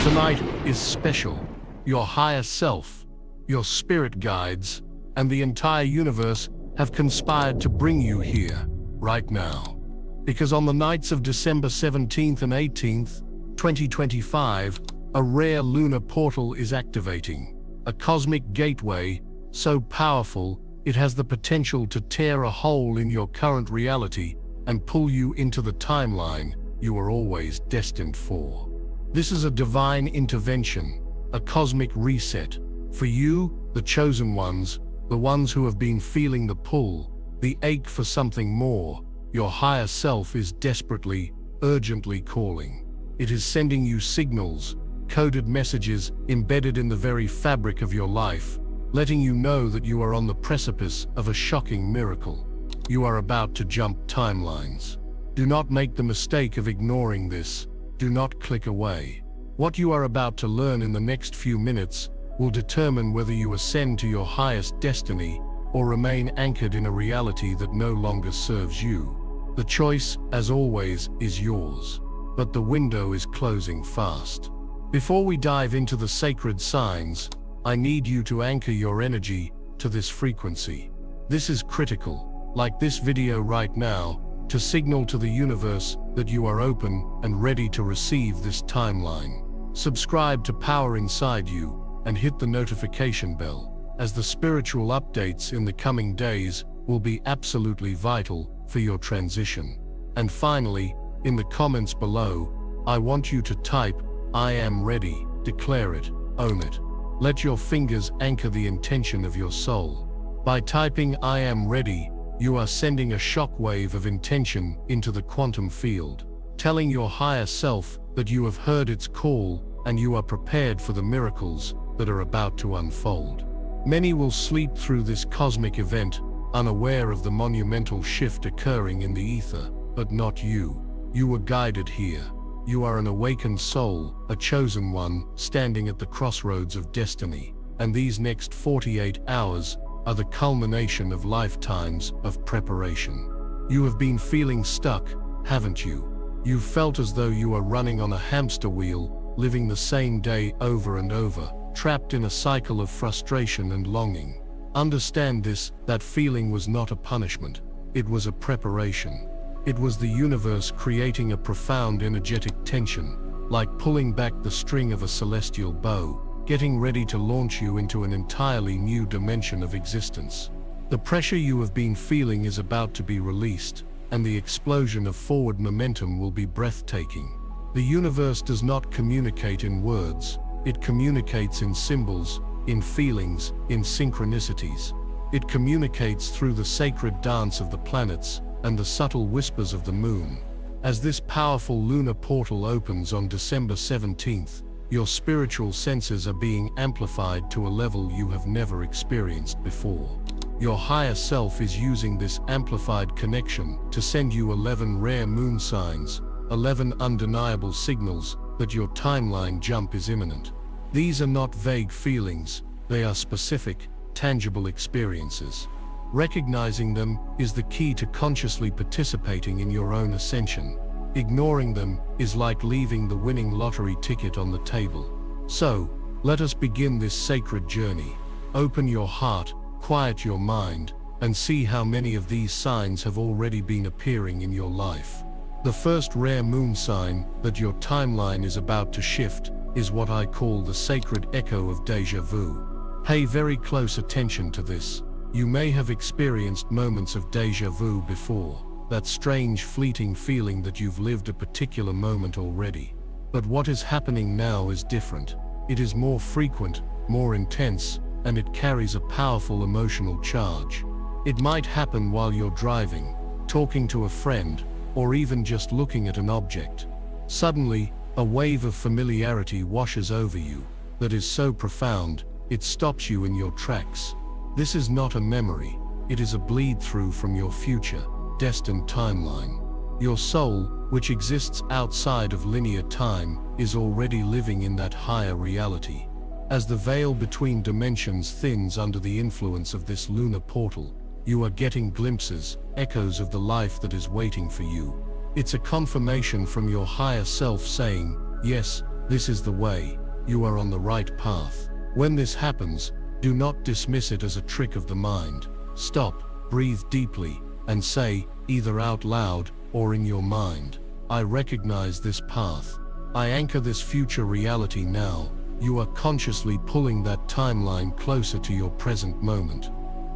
Tonight is special. Your higher self, your spirit guides, and the entire universe have conspired to bring you here, right now. Because on the nights of December 17th and 18th, 2025, a rare lunar portal is activating. A cosmic gateway so powerful it has the potential to tear a hole in your current reality and pull you into the timeline you were always destined for. This is a divine intervention, a cosmic reset. For you, the chosen ones, the ones who have been feeling the pull, the ache for something more, your higher self is desperately, urgently calling. It is sending you signals, coded messages embedded in the very fabric of your life, letting you know that you are on the precipice of a shocking miracle. You are about to jump timelines. Do not make the mistake of ignoring this. Do not click away. What you are about to learn in the next few minutes will determine whether you ascend to your highest destiny or remain anchored in a reality that no longer serves you. The choice, as always, is yours, but the window is closing fast. Before we dive into the sacred signs, I need you to anchor your energy to this frequency. This is critical, like this video right now, to signal to the universe that you are open and ready to receive this timeline. Subscribe to Power Inside You and hit the notification bell, as the spiritual updates in the coming days will be absolutely vital for your transition. And finally, in the comments below, I want you to type, "I am ready," declare it, own it. Let your fingers anchor the intention of your soul. By typing "I am ready," you are sending a shockwave of intention into the quantum field, telling your higher self that you have heard its call and you are prepared for the miracles that are about to unfold. Many will sleep through this cosmic event, unaware of the monumental shift occurring in the ether, but not you. You were guided here. You are an awakened soul, a chosen one, standing at the crossroads of destiny, and these next 48 hours are the culmination of lifetimes of preparation. You have been feeling stuck, haven't you? You've felt as though you are running on a hamster wheel, living the same day over and over, trapped in a cycle of frustration and longing. Understand this, that feeling was not a punishment. It was a preparation. It was the universe creating a profound energetic tension, like pulling back the string of a celestial bow, getting ready to launch you into an entirely new dimension of existence. The pressure you have been feeling is about to be released, and the explosion of forward momentum will be breathtaking. The universe does not communicate in words, it communicates in symbols, in feelings, in synchronicities. It communicates through the sacred dance of the planets and the subtle whispers of the moon. As this powerful lunar portal opens on December 17th, your spiritual senses are being amplified to a level you have never experienced before. Your higher self is using this amplified connection to send you 11 rare moon signs, 11 undeniable signals that your timeline jump is imminent. These are not vague feelings, they are specific, tangible experiences. Recognizing them is the key to consciously participating in your own ascension. Ignoring them is like leaving the winning lottery ticket on the table. So, let us begin this sacred journey. Open your heart, quiet your mind, and see how many of these signs have already been appearing in your life. The first rare moon sign that your timeline is about to shift is what I call the sacred echo of déjà vu. Pay very close attention to this. You may have experienced moments of déjà vu before, that strange fleeting feeling that you've lived a particular moment already. But what is happening now is different. It is more frequent, more intense, and it carries a powerful emotional charge. It might happen while you're driving, talking to a friend, or even just looking at an object. Suddenly, a wave of familiarity washes over you that is so profound, it stops you in your tracks. This is not a memory, it is a bleed-through from your future, destined timeline. Your soul, which exists outside of linear time, is already living in that higher reality. As the veil between dimensions thins under the influence of this lunar portal, you are getting glimpses, echoes of the life that is waiting for you. It's a confirmation from your higher self saying, yes, This is the way. You are on the right path. When this happens, do not dismiss it as a trick of the mind. Stop, breathe deeply, and say, either out loud or in your mind, I recognize this path. I anchor this future reality now. You are consciously pulling that timeline closer to your present moment.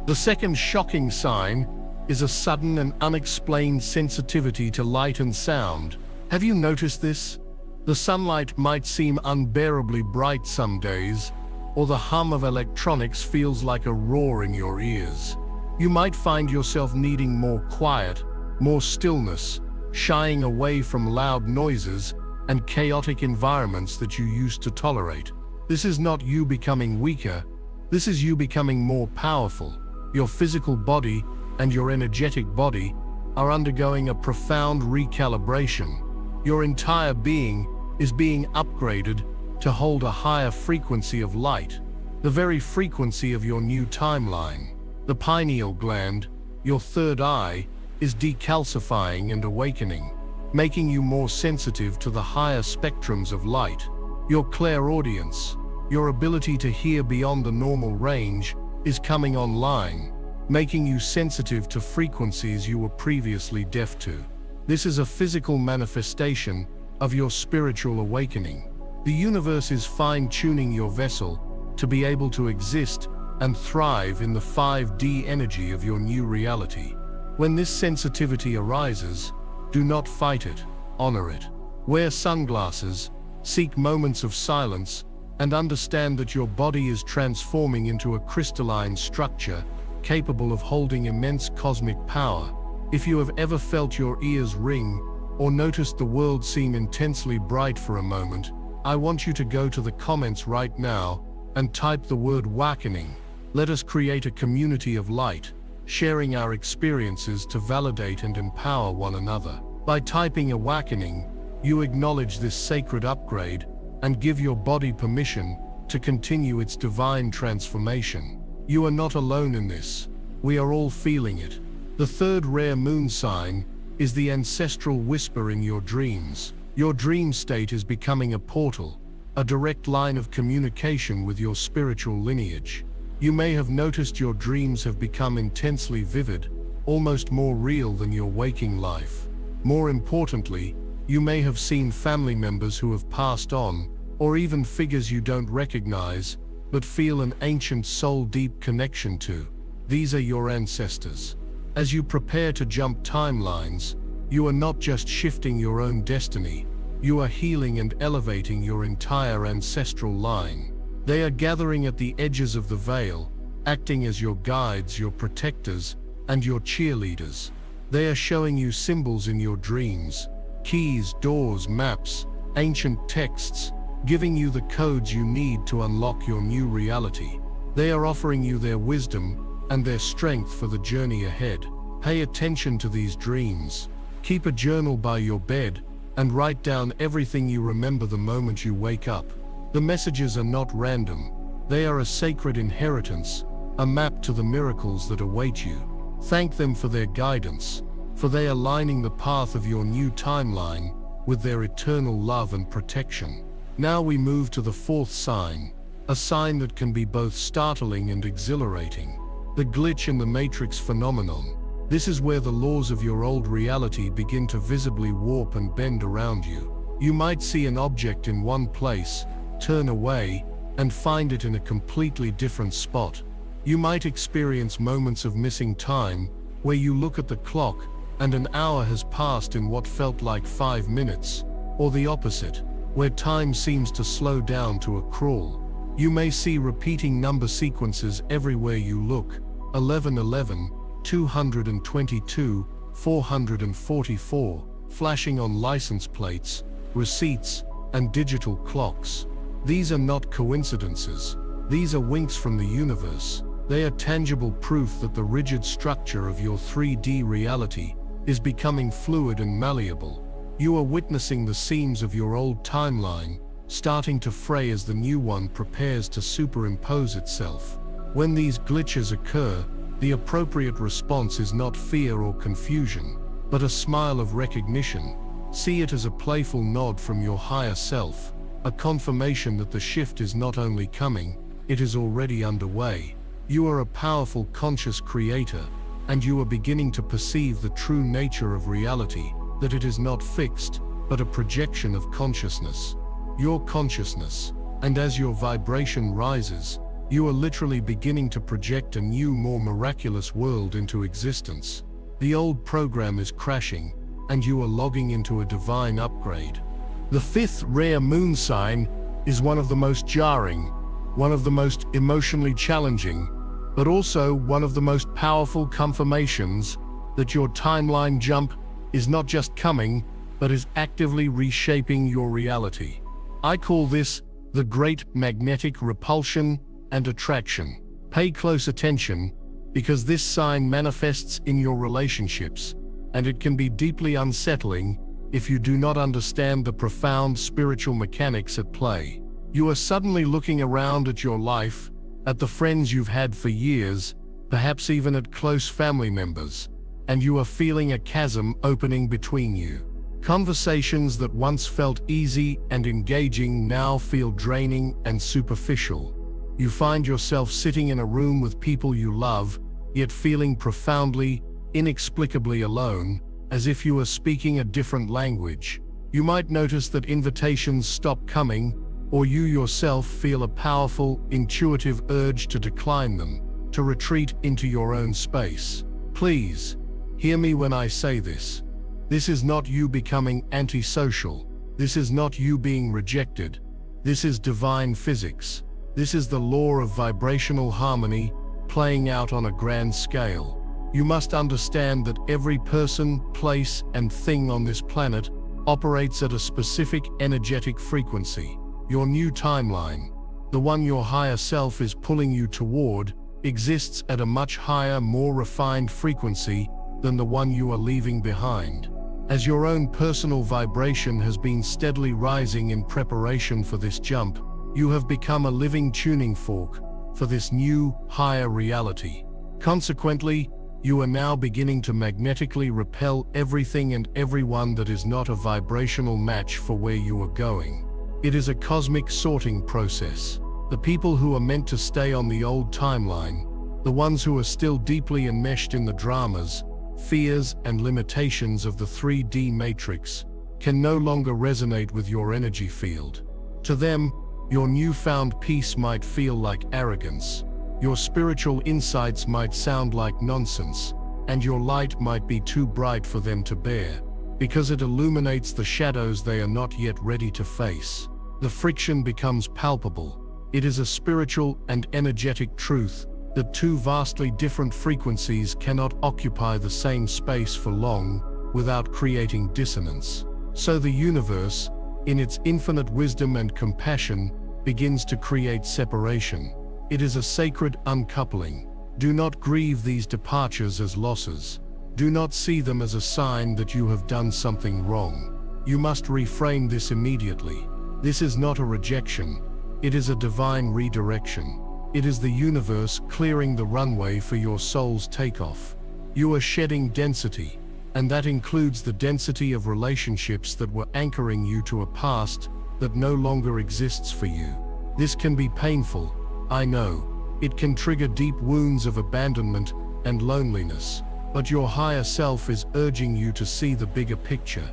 The second shocking sign is a sudden and unexplained sensitivity to light and sound. Have you noticed this? The sunlight might seem unbearably bright some days, or the hum of electronics feels like a roar in your ears. You might find yourself needing more quiet, more stillness, shying away from loud noises and chaotic environments that you used to tolerate. This is not you becoming weaker, this is you becoming more powerful. Your physical body and your energetic body are undergoing a profound recalibration. Your entire being is being upgraded to hold a higher frequency of light, the very frequency of your new timeline. The pineal gland, your third eye, is decalcifying and awakening, making you more sensitive to the higher spectrums of light. Your clairaudience, your ability to hear beyond the normal range, is coming online, making you sensitive to frequencies you were previously deaf to. This is a physical manifestation of your spiritual awakening. The universe is fine-tuning your vessel to be able to exist and thrive in the 5D energy of your new reality. When this sensitivity arises, do not fight it, honor it. Wear sunglasses, seek moments of silence, and understand that your body is transforming into a crystalline structure capable of holding immense cosmic power. If you have ever felt your ears ring or noticed the world seem intensely bright for a moment, I want you to go to the comments right now and type the word awakening. Let us create a community of light, sharing our experiences to validate and empower one another. By typing awakening, you acknowledge this sacred upgrade and give your body permission to continue its divine transformation. You are not alone in this. We are all feeling it. The third rare moon sign is the ancestral whisper in your dreams. Your dream state is becoming a portal, a direct line of communication with your spiritual lineage. You may have noticed your dreams have become intensely vivid, almost more real than your waking life. More importantly, you may have seen family members who have passed on, or even figures you don't recognize, but feel an ancient soul-deep connection to. These are your ancestors. As you prepare to jump timelines, you are not just shifting your own destiny, you are healing and elevating your entire ancestral line. They are gathering at the edges of the veil, acting as your guides, your protectors, and your cheerleaders. They are showing you symbols in your dreams, keys, doors, maps, ancient texts, giving you the codes you need to unlock your new reality. They are offering you their wisdom and their strength for the journey ahead. Pay attention to these dreams. Keep a journal by your bed and write down everything you remember the moment you wake up. The messages are not random. They are a sacred inheritance, a map to the miracles that await you. Thank them for their guidance, for they are lining the path of your new timeline with their eternal love and protection. Now we move to the fourth sign, a sign that can be both startling and exhilarating. The glitch in the matrix phenomenon. This is where the laws of your old reality begin to visibly warp and bend around you. You might see an object in one place, turn away, and find it in a completely different spot. You might experience moments of missing time, where you look at the clock and an hour has passed in what felt like 5 minutes, or the opposite, where time seems to slow down to a crawl. You may see repeating number sequences everywhere you look: 1111, 222, 444, flashing on license plates, receipts, and digital clocks. These are not coincidences. These are winks from the universe. They are tangible proof that the rigid structure of your 3D reality is becoming fluid and malleable. You are witnessing the seams of your old timeline starting to fray as the new one prepares to superimpose itself. When these glitches occur, the appropriate response is not fear or confusion, but a smile of recognition. See it as a playful nod from your higher self, a confirmation that the shift is not only coming, it is already underway. You are a powerful conscious creator, and you are beginning to perceive the true nature of reality, that it is not fixed, but a projection of consciousness. Your consciousness, and as your vibration rises, you are literally beginning to project a new, more miraculous world into existence. The old program is crashing, and you are logging into a divine upgrade. The fifth rare moon sign is one of the most jarring, one of the most emotionally challenging, but also one of the most powerful confirmations that your timeline jump is not just coming, but is actively reshaping your reality. I call this the great magnetic repulsion and attraction. Pay close attention, because this sign manifests in your relationships, and it can be deeply unsettling if you do not understand the profound spiritual mechanics at play. You are suddenly looking around at your life, at the friends you've had for years, perhaps even at close family members, and you are feeling a chasm opening between you. Conversations that once felt easy and engaging now feel draining and superficial. You find yourself sitting in a room with people you love, yet feeling profoundly, inexplicably alone, as if you are speaking a different language. You might notice that invitations stop coming, or you yourself feel a powerful, intuitive urge to decline them, to retreat into your own space. Please, hear me when I say this. This is not you becoming antisocial. This is not you being rejected. This is divine physics. This is the law of vibrational harmony playing out on a grand scale. You must understand that every person, place, and thing on this planet operates at a specific energetic frequency. Your new timeline, the one your higher self is pulling you toward, exists at a much higher, more refined frequency than the one you are leaving behind. As your own personal vibration has been steadily rising in preparation for this jump, you have become a living tuning fork for this new, higher reality. Consequently, you are now beginning to magnetically repel everything and everyone that is not a vibrational match for where you are going. It is a cosmic sorting process. The people who are meant to stay on the old timeline, the ones who are still deeply enmeshed in the dramas, fears, and limitations of the 3D matrix, can no longer resonate with your energy field. To them, your newfound peace might feel like arrogance, your spiritual insights might sound like nonsense, and your light might be too bright for them to bear, because it illuminates the shadows they are not yet ready to face. The friction becomes palpable. It is a spiritual and energetic truth that two vastly different frequencies cannot occupy the same space for long without creating dissonance. So the universe, in its infinite wisdom and compassion, begins to create separation. It is a sacred uncoupling. Do not grieve these departures as losses. Do not see them as a sign that you have done something wrong. You must reframe this immediately. This is not a rejection. It is a divine redirection. It is the universe clearing the runway for your soul's takeoff. You are shedding density, and that includes the density of relationships that were anchoring you to a past that no longer exists for you. This can be painful, I know. It can trigger deep wounds of abandonment and loneliness, but your higher self is urging you to see the bigger picture.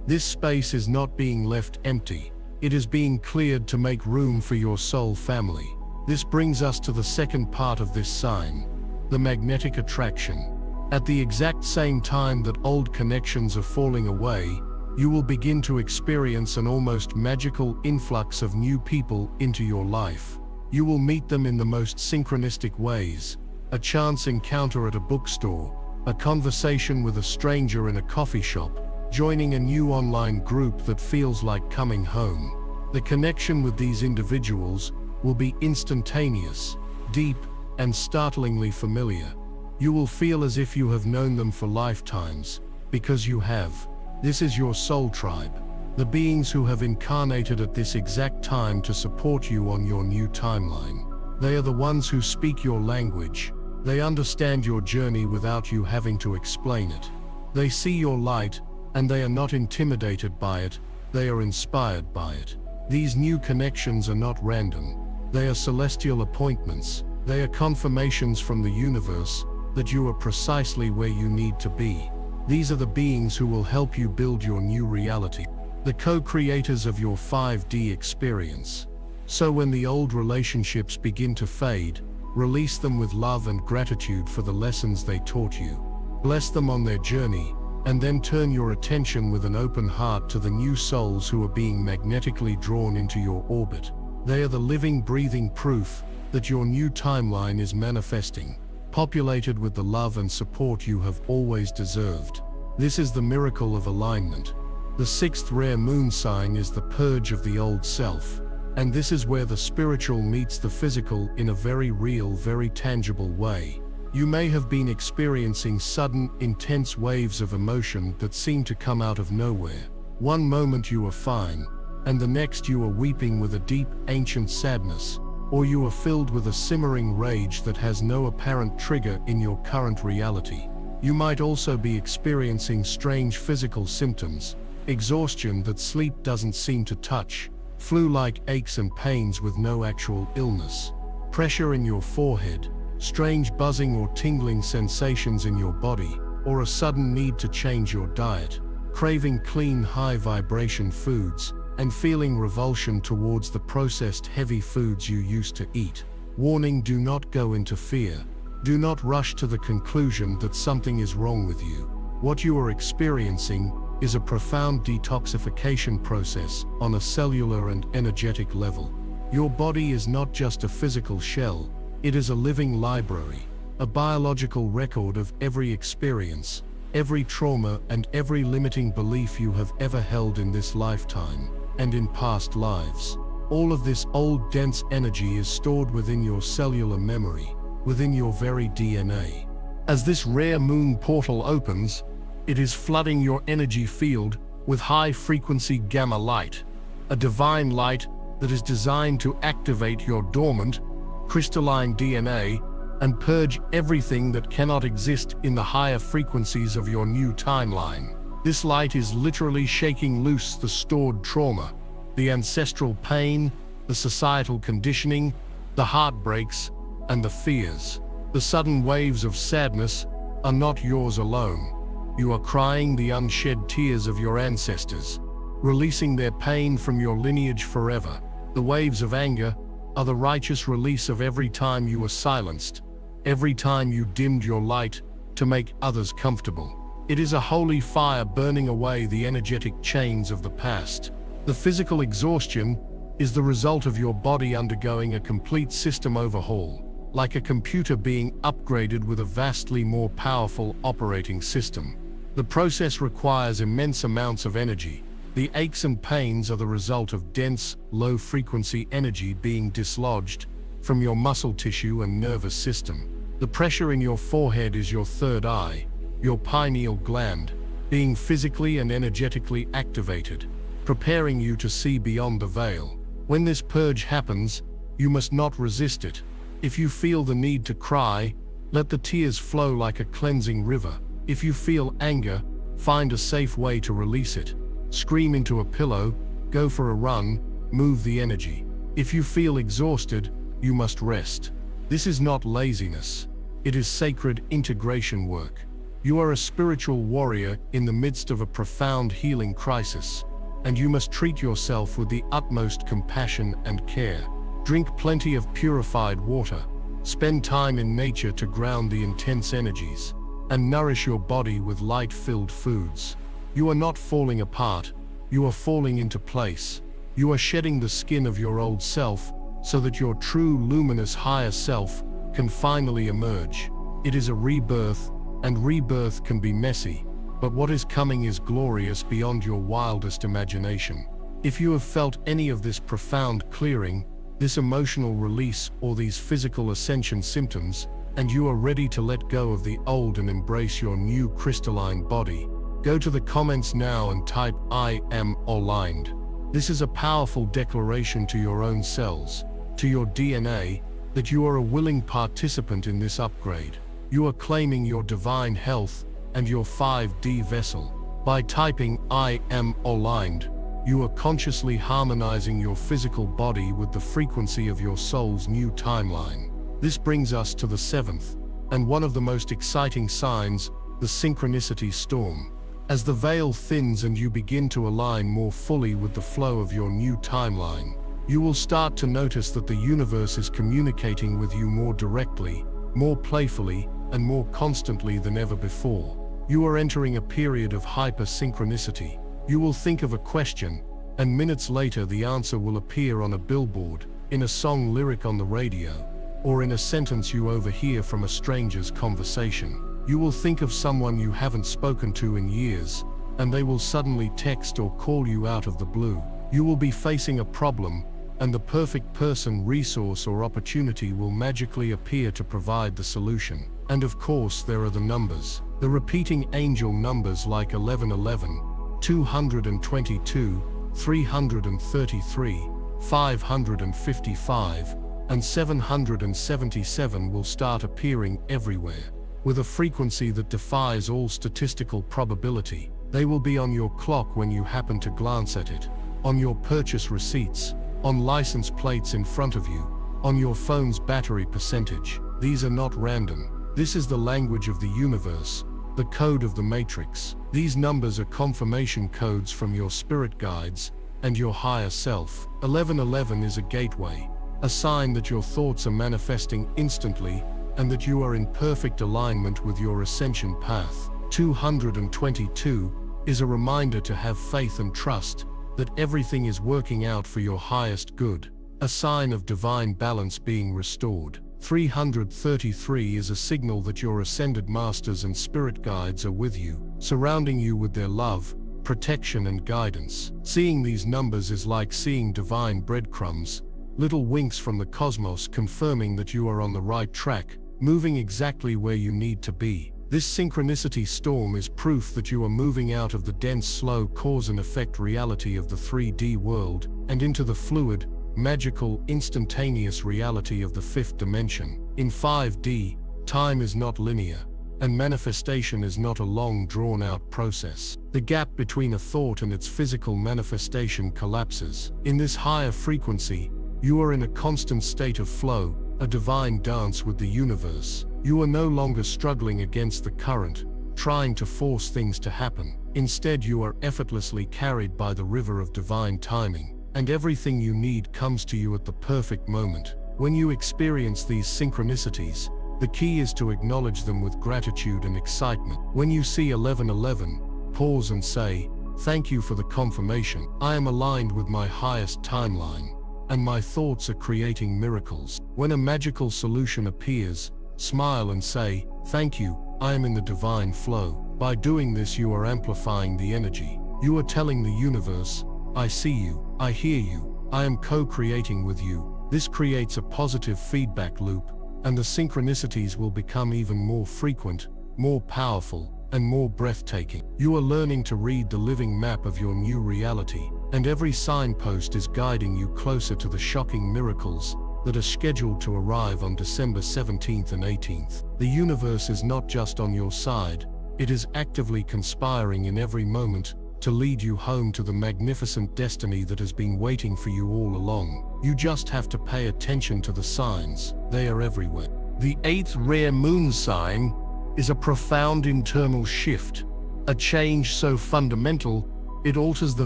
This space is not being left empty. It is being cleared to make room for your soul family. This brings us to the second part of this sign, the magnetic attraction. At the exact same time that old connections are falling away, you will begin to experience an almost magical influx of new people into your life. You will meet them in the most synchronistic ways: a chance encounter at a bookstore, a conversation with a stranger in a coffee shop, joining a new online group that feels like coming home. The connection with these individuals will be instantaneous, deep, and startlingly familiar. You will feel as if you have known them for lifetimes, because you have. This is your soul tribe, the beings who have incarnated at this exact time to support you on your new timeline. They are the ones who speak your language. They understand your journey without you having to explain it. They see your light, and they are not intimidated by it, they are inspired by it. These new connections are not random. They are celestial appointments. They are confirmations from the universe that you are precisely where you need to be. These are the beings who will help you build your new reality, the co-creators of your 5D experience. So when the old relationships begin to fade, release them with love and gratitude for the lessons they taught you. Bless them on their journey, and then turn your attention with an open heart to the new souls who are being magnetically drawn into your orbit. They are the living, breathing proof that your new timeline is manifesting, populated with the love and support you have always deserved. This is the miracle of alignment. The 6th rare moon sign is the purge of the old self, and this is where the spiritual meets the physical in a very real, very tangible way. You may have been experiencing sudden, intense waves of emotion that seem to come out of nowhere. One moment you are fine, and the next you are weeping with a deep, ancient sadness, or you are filled with a simmering rage that has no apparent trigger in your current reality. You might also be experiencing strange physical symptoms, exhaustion that sleep doesn't seem to touch, flu-like aches and pains with no actual illness, pressure in your forehead, strange buzzing or tingling sensations in your body, or a sudden need to change your diet, craving clean, high-vibration foods, and feeling revulsion towards the processed heavy foods you used to eat. Warning: do not go into fear. Do not rush to the conclusion that something is wrong with you. What you are experiencing is a profound detoxification process on a cellular and energetic level. Your body is not just a physical shell, it is a living library, a biological record of every experience, every trauma, and every limiting belief you have ever held in this lifetime and in past lives. All of this old, dense energy is stored within your cellular memory, within your very DNA. As this rare moon portal opens, it is flooding your energy field with high-frequency gamma light, a divine light that is designed to activate your dormant, crystalline DNA and purge everything that cannot exist in the higher frequencies of your new timeline. This light is literally shaking loose the stored trauma, the ancestral pain, the societal conditioning, the heartbreaks, and the fears. The sudden waves of sadness are not yours alone. You are crying the unshed tears of your ancestors, releasing their pain from your lineage forever. The waves of anger are the righteous release of every time you were silenced, every time you dimmed your light to make others comfortable. It is a holy fire burning away the energetic chains of the past. The physical exhaustion is the result of your body undergoing a complete system overhaul, like a computer being upgraded with a vastly more powerful operating system. The process requires immense amounts of energy. The aches and pains are the result of dense, low-frequency energy being dislodged from your muscle tissue and nervous system. The pressure in your forehead is your third eye, your pineal gland, being physically and energetically activated, preparing you to see beyond the veil. When this purge happens, you must not resist it. If you feel the need to cry, let the tears flow like a cleansing river. If you feel anger, find a safe way to release it. Scream into a pillow, go for a run, move the energy. If you feel exhausted, you must rest. This is not laziness. It is sacred integration work. You are a spiritual warrior in the midst of a profound healing crisis, and you must treat yourself with the utmost compassion and care. Drink plenty of purified water, spend time in nature to ground the intense energies, and nourish your body with light-filled foods. You are not falling apart, you are falling into place. You are shedding the skin of your old self so that your true luminous higher self can finally emerge. It is a rebirth, and rebirth can be messy, but what is coming is glorious beyond your wildest imagination. If you have felt any of this profound clearing, this emotional release, or these physical ascension symptoms, and you are ready to let go of the old and embrace your new crystalline body, go to the comments now and type "I am aligned." This is a powerful declaration to your own cells, to your DNA, that you are a willing participant in this upgrade. You are claiming your divine health and your 5D vessel. By typing "I am aligned," You are consciously harmonizing your physical body with the frequency of your soul's new timeline. This brings us to the seventh, and one of the most exciting signs, the synchronicity storm. As the veil thins and you begin to align more fully with the flow of your new timeline, you will start to notice that the universe is communicating with you more directly, more playfully, and more constantly than ever before. You are entering a period of hyper-synchronicity. You will think of a question, and minutes later the answer will appear on a billboard, in a song lyric on the radio, or in a sentence you overhear from a stranger's conversation. You will think of someone you haven't spoken to in years, and they will suddenly text or call you out of the blue. You will be facing a problem, and the perfect person, resource, or opportunity will magically appear to provide the solution. And of course, there are the numbers. The repeating angel numbers like 1111, 222, 333, 555, and 777 will start appearing everywhere. With a frequency that defies all statistical probability. They will be on your clock when you happen to glance at it, on your purchase receipts, on license plates in front of you, on your phone's battery percentage. These are not random. This is the language of the universe, the code of the matrix. These numbers are confirmation codes from your spirit guides and your higher self. 1111 is a gateway, a sign that your thoughts are manifesting instantly and that you are in perfect alignment with your ascension path. 222 is a reminder to have faith and trust that everything is working out for your highest good, a sign of divine balance being restored. 333 is a signal that your ascended masters and spirit guides are with you, surrounding you with their love, protection, and guidance. Seeing these numbers is like seeing divine breadcrumbs, little winks from the cosmos confirming that you are on the right track, moving exactly where you need to be. This synchronicity storm is proof that you are moving out of the dense, slow cause and effect reality of the 3D world and into the fluid, magical, instantaneous reality of the fifth dimension. In 5D, time is not linear, and manifestation is not a long, drawn-out process. The gap between a thought and its physical manifestation collapses. In this higher frequency, you are in a constant state of flow, a divine dance with the universe. You are no longer struggling against the current, trying to force things to happen. Instead, you are effortlessly carried by the river of divine timing, and everything you need comes to you at the perfect moment. When you experience these synchronicities, the key is to acknowledge them with gratitude and excitement. When you see 1111, pause and say, "Thank you for the confirmation. I am aligned with my highest timeline, and my thoughts are creating miracles." When a magical solution appears, smile and say, "Thank you, I am in the divine flow." By doing this, you are amplifying the energy. You are telling the universe, "I see you, I hear you, I am co-creating with you." This creates a positive feedback loop, and the synchronicities will become even more frequent, more powerful, and more breathtaking. You are learning to read the living map of your new reality, and every signpost is guiding you closer to the shocking miracles that are scheduled to arrive on December 17th and 18th. The universe is not just on your side, it is actively conspiring in every moment to lead you home to the magnificent destiny that has been waiting for you all along. You just have to pay attention to the signs. They are everywhere. The eighth rare moon sign is a profound internal shift, a change so fundamental it alters the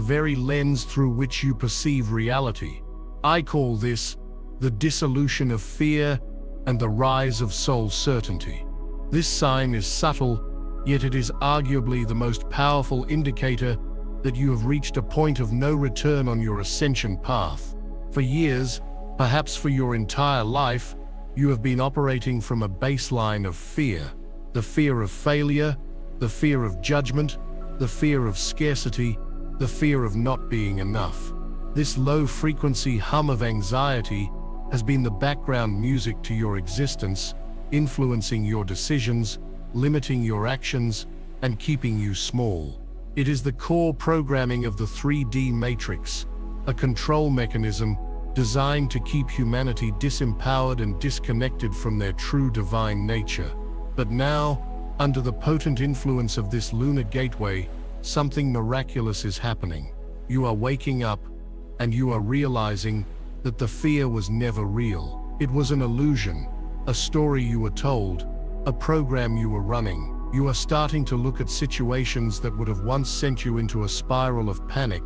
very lens through which you perceive reality. I call this the dissolution of fear and the rise of soul certainty. This sign is subtle, yet it is arguably the most powerful indicator that you have reached a point of no return on your ascension path. For years, perhaps for your entire life, you have been operating from a baseline of fear. The fear of failure, the fear of judgment, the fear of scarcity, the fear of not being enough. This low-frequency hum of anxiety has been the background music to your existence, influencing your decisions, limiting your actions, and keeping you small. It is the core programming of the 3D matrix, a control mechanism designed to keep humanity disempowered and disconnected from their true divine nature. But now, under the potent influence of this lunar gateway, something miraculous is happening. you are waking up, and you are realizing that the fear was never real. It was an illusion, a story you were told, a program you were running. You are starting to look at situations that would have once sent you into a spiral of panic,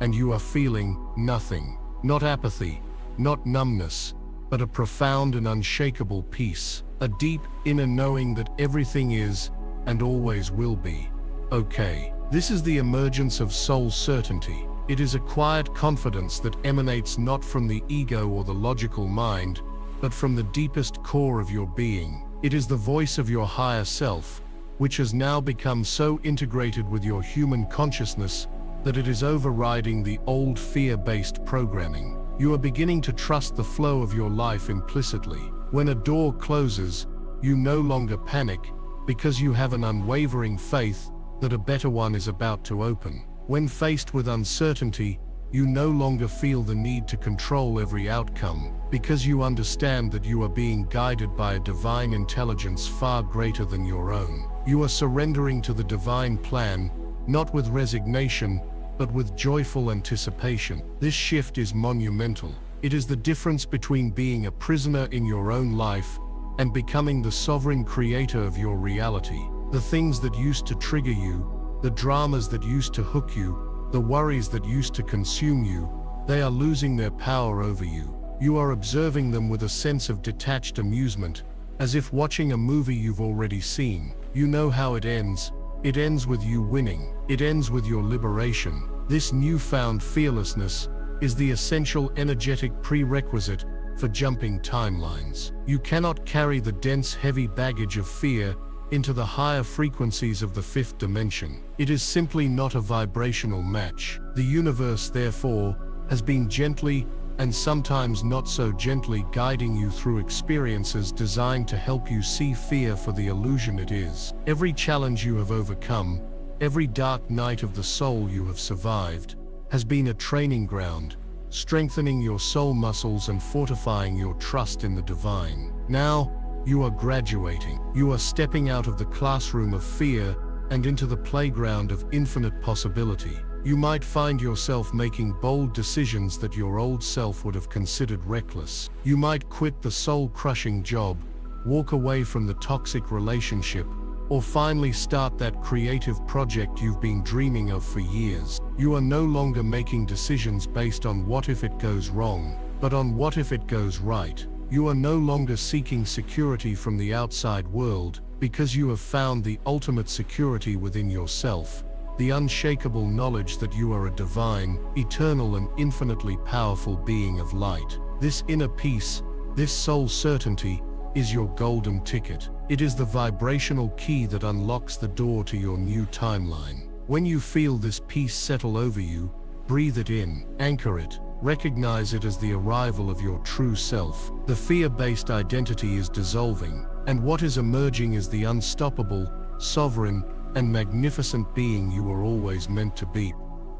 and you are feeling nothing. Not apathy, not numbness, but a profound and unshakable peace. A deep inner knowing that everything is, and always will be, okay. This is the emergence of soul certainty. It is a quiet confidence that emanates not from the ego or the logical mind, but from the deepest core of your being. It is the voice of your higher self, which has now become so integrated with your human consciousness that it is overriding the old fear-based programming. You are beginning to trust the flow of your life implicitly. When a door closes, you no longer panic because you have an unwavering faith that a better one is about to open. When faced with uncertainty, you no longer feel the need to control every outcome because you understand that you are being guided by a divine intelligence far greater than your own. You are surrendering to the divine plan, not with resignation, but with joyful anticipation. This shift is monumental. It is the difference between being a prisoner in your own life and becoming the sovereign creator of your reality. The things that used to trigger you, the dramas that used to hook you, the worries that used to consume you, they are losing their power over you. You are observing them with a sense of detached amusement, as if watching a movie you've already seen. You know how it ends. It ends with you winning. It ends with your liberation. This newfound fearlessness is the essential energetic prerequisite for jumping timelines. You cannot carry the dense, heavy baggage of fear into the higher frequencies of the fifth dimension. It is simply not a vibrational match. The universe, therefore, has been gently and sometimes not so gently guiding you through experiences designed to help you see fear for the illusion it is. Every challenge you have overcome, every dark night of the soul you have survived, has been a training ground, strengthening your soul muscles and fortifying your trust in the divine. Now, you are graduating. You are stepping out of the classroom of fear and into the playground of infinite possibility. You might find yourself making bold decisions that your old self would have considered reckless. You might quit the soul-crushing job, walk away from the toxic relationship, or finally start that creative project you've been dreaming of for years. You are no longer making decisions based on what if it goes wrong, but on what if it goes right. You are no longer seeking security from the outside world because you have found the ultimate security within yourself, the unshakable knowledge that you are a divine, eternal and infinitely powerful being of light. This inner peace, this soul certainty, is your golden ticket. It is the vibrational key that unlocks the door to your new timeline. When you feel this peace settle over you, breathe it in, anchor it, recognize it as the arrival of your true self. The fear-based identity is dissolving, and what is emerging is the unstoppable, sovereign, and magnificent being you were always meant to be.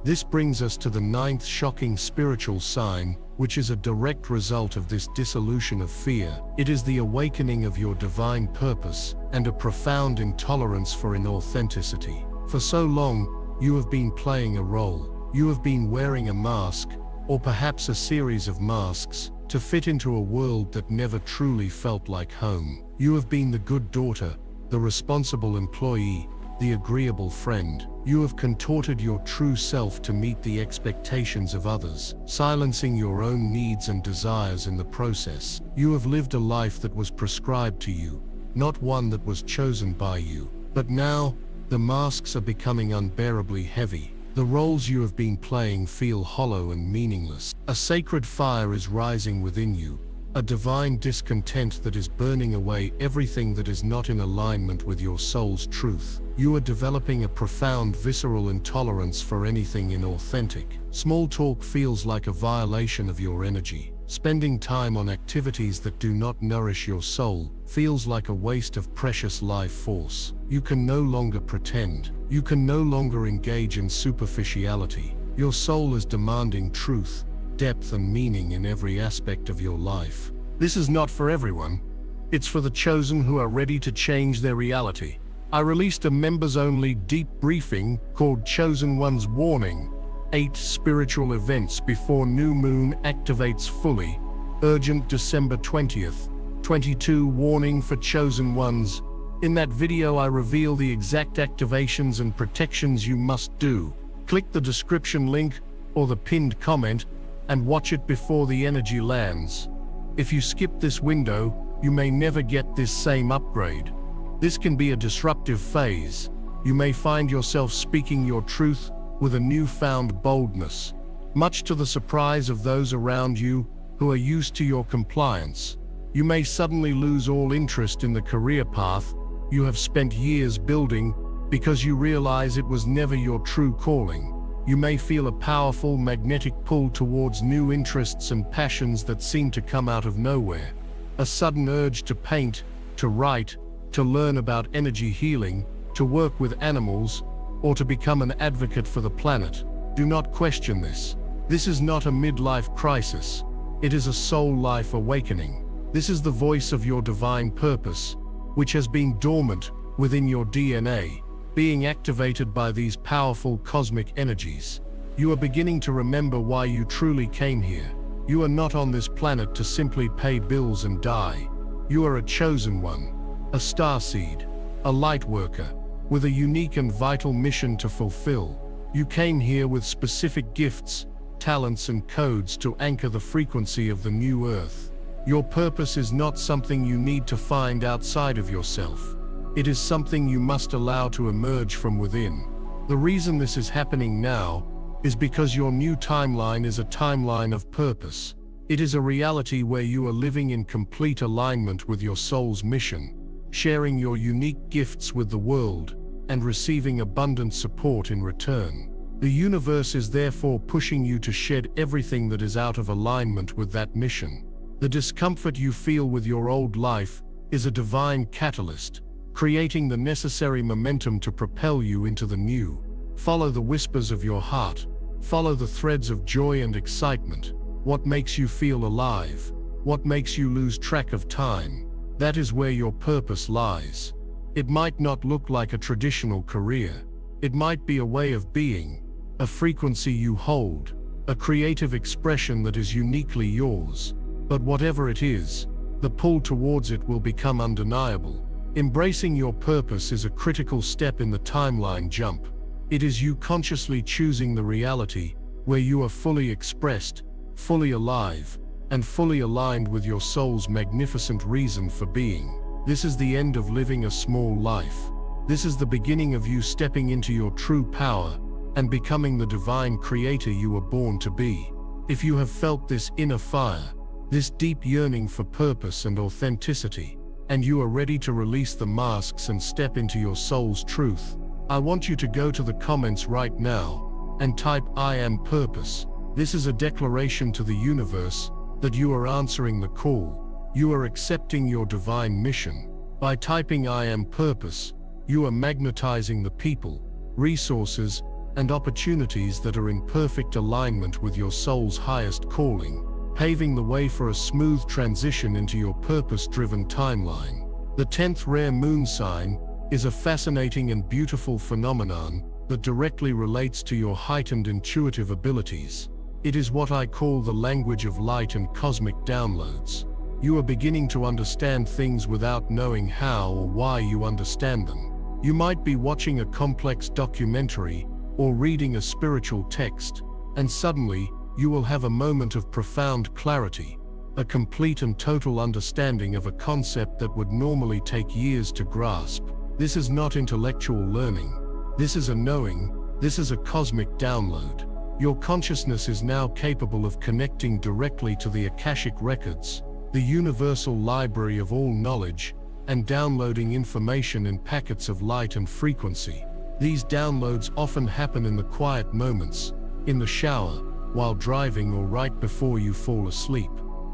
This brings us to the ninth shocking spiritual sign, which is a direct result of this dissolution of fear. It is the awakening of your divine purpose and a profound intolerance for inauthenticity. For so long, you have been playing a role. You have been wearing a mask, or perhaps a series of masks, to fit into a world that never truly felt like home. You have been the good daughter, the responsible employee, the agreeable friend. You have contorted your true self to meet the expectations of others, silencing your own needs and desires in the process. You have lived a life that was prescribed to you, not one that was chosen by you. But now, the masks are becoming unbearably heavy. The roles you have been playing feel hollow and meaningless. A sacred fire is rising within you, a divine discontent that is burning away everything that is not in alignment with your soul's truth. You are developing a profound visceral intolerance for anything inauthentic. Small talk feels like a violation of your energy. Spending time on activities that do not nourish your soul feels like a waste of precious life force. You can no longer pretend. You can no longer engage in superficiality. Your soul is demanding truth, depth and meaning in every aspect of your life. This is not for everyone. It's for the chosen who are ready to change their reality. I released a members-only deep briefing called Chosen One's Warning, 8 spiritual events before new moon activates fully. Urgent December 20th, 22 warning for chosen ones. In that video I reveal the exact activations and protections you must do. Click the description link or the pinned comment and watch it before the energy lands. If you skip this window, you may never get this same upgrade. This can be a disruptive phase. You may find yourself speaking your truth with a newfound boldness, much to the surprise of those around you who are used to your compliance. You may suddenly lose all interest in the career path you have spent years building because you realize it was never your true calling. You may feel a powerful magnetic pull towards new interests and passions that seem to come out of nowhere. A sudden urge to paint, to write, to learn about energy healing, to work with animals, or to become an advocate for the planet. Do not question this. This is not a midlife crisis. It is a soul life awakening. This is the voice of your divine purpose, which has been dormant within your DNA, being activated by these powerful cosmic energies. You are beginning to remember why you truly came here. You are not on this planet to simply pay bills and die. You are a chosen one, a starseed, a light worker, with a unique and vital mission to fulfill. You came here with specific gifts, talents and codes to anchor the frequency of the new Earth. Your purpose is not something you need to find outside of yourself. It is something you must allow to emerge from within. The reason this is happening now is because your new timeline is a timeline of purpose. It is a reality where you are living in complete alignment with your soul's mission, sharing your unique gifts with the world, and receiving abundant support in return. The universe is therefore pushing you to shed everything that is out of alignment with that mission. The discomfort you feel with your old life is a divine catalyst, creating the necessary momentum to propel you into the new. Follow the whispers of your heart. Follow the threads of joy and excitement. What makes you feel alive? What makes you lose track of time? That is where your purpose lies. It might not look like a traditional career. It might be a way of being, a frequency you hold, a creative expression that is uniquely yours. But whatever it is, the pull towards it will become undeniable. Embracing your purpose is a critical step in the timeline jump. It is you consciously choosing the reality where you are fully expressed, fully alive, and fully aligned with your soul's magnificent reason for being. This is the end of living a small life. This is the beginning of you stepping into your true power and becoming the divine creator you were born to be. If you have felt this inner fire, this deep yearning for purpose and authenticity, and you are ready to release the masks and step into your soul's truth, I want you to go to the comments right now and type "I am purpose." This is a declaration to the universe that you are answering the call. You are accepting your divine mission. By typing "I am purpose," you are magnetizing the people, resources, and opportunities that are in perfect alignment with your soul's highest calling, paving the way for a smooth transition into your purpose-driven timeline. The 10th rare moon sign is a fascinating and beautiful phenomenon that directly relates to your heightened intuitive abilities. It is what I call the language of light and cosmic downloads. You are beginning to understand things without knowing how or why you understand them. You might be watching a complex documentary or reading a spiritual text, and suddenly, you will have a moment of profound clarity, a complete and total understanding of a concept that would normally take years to grasp. This is not intellectual learning. This is a knowing. This is a cosmic download. Your consciousness is now capable of connecting directly to the Akashic records, the universal library of all knowledge, and downloading information in packets of light and frequency. These downloads often happen in the quiet moments, in the shower, while driving, or right before you fall asleep.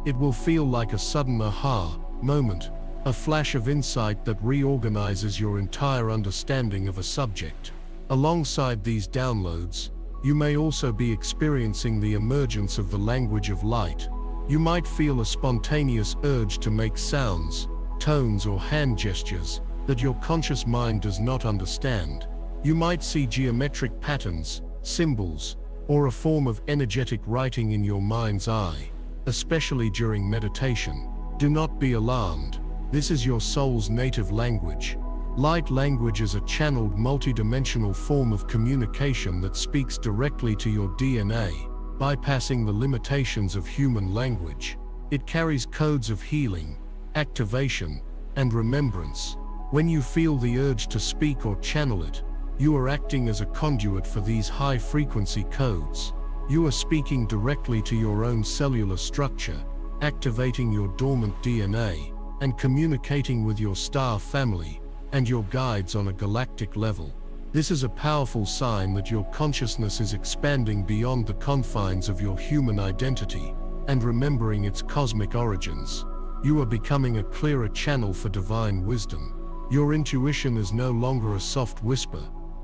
It will feel like a sudden aha moment, a flash of insight that reorganizes your entire understanding of a subject. Alongside these downloads, you may also be experiencing the emergence of the language of light. You might feel a spontaneous urge to make sounds, tones, or hand gestures that your conscious mind does not understand. You might see geometric patterns, symbols, or a form of energetic writing in your mind's eye, especially during meditation. Do not be alarmed. This is your soul's native language. Light language is a channeled multidimensional form of communication that speaks directly to your DNA, bypassing the limitations of human language. It carries codes of healing, activation, and remembrance. When you feel the urge to speak or channel it, you are acting as a conduit for these high-frequency codes. You are speaking directly to your own cellular structure, activating your dormant DNA, and communicating with your star family and your guides on a galactic level. This is a powerful sign that your consciousness is expanding beyond the confines of your human identity and remembering its cosmic origins. You are becoming a clearer channel for divine wisdom. Your intuition is no longer a soft whisper.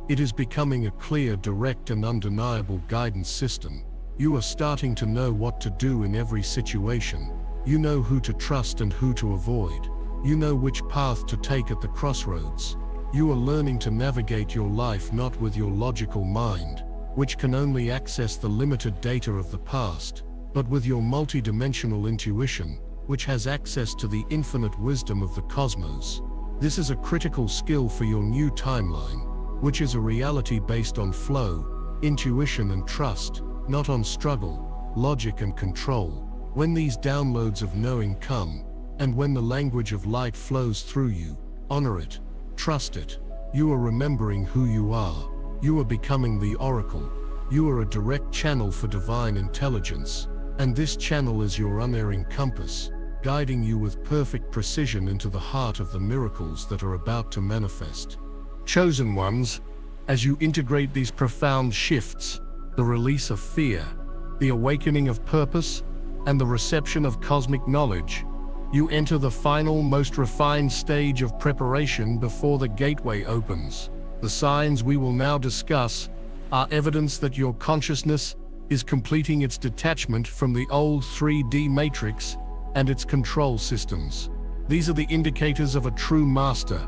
It is becoming a clear, direct, and undeniable guidance system. You are starting to know what to do in every situation. You know who to trust and who to avoid. You know which path to take at the crossroads. You are learning to navigate your life not with your logical mind, which can only access the limited data of the past, but with your multidimensional intuition, which has access to the infinite wisdom of the cosmos. This is a critical skill for your new timeline, which is a reality based on flow, intuition, and trust, not on struggle, logic, and control. When these downloads of knowing come, and when the language of light flows through you, honor it, trust it. You are remembering who you are. You are becoming the oracle. You are a direct channel for divine intelligence, and this channel is your unerring compass, guiding you with perfect precision into the heart of the miracles that are about to manifest. Chosen ones, as you integrate these profound shifts, the release of fear, the awakening of purpose, and the reception of cosmic knowledge, you enter the final, most refined stage of preparation before the gateway opens. The signs we will now discuss are evidence that your consciousness is completing its detachment from the old 3D matrix and its control systems. These are the indicators of a true master,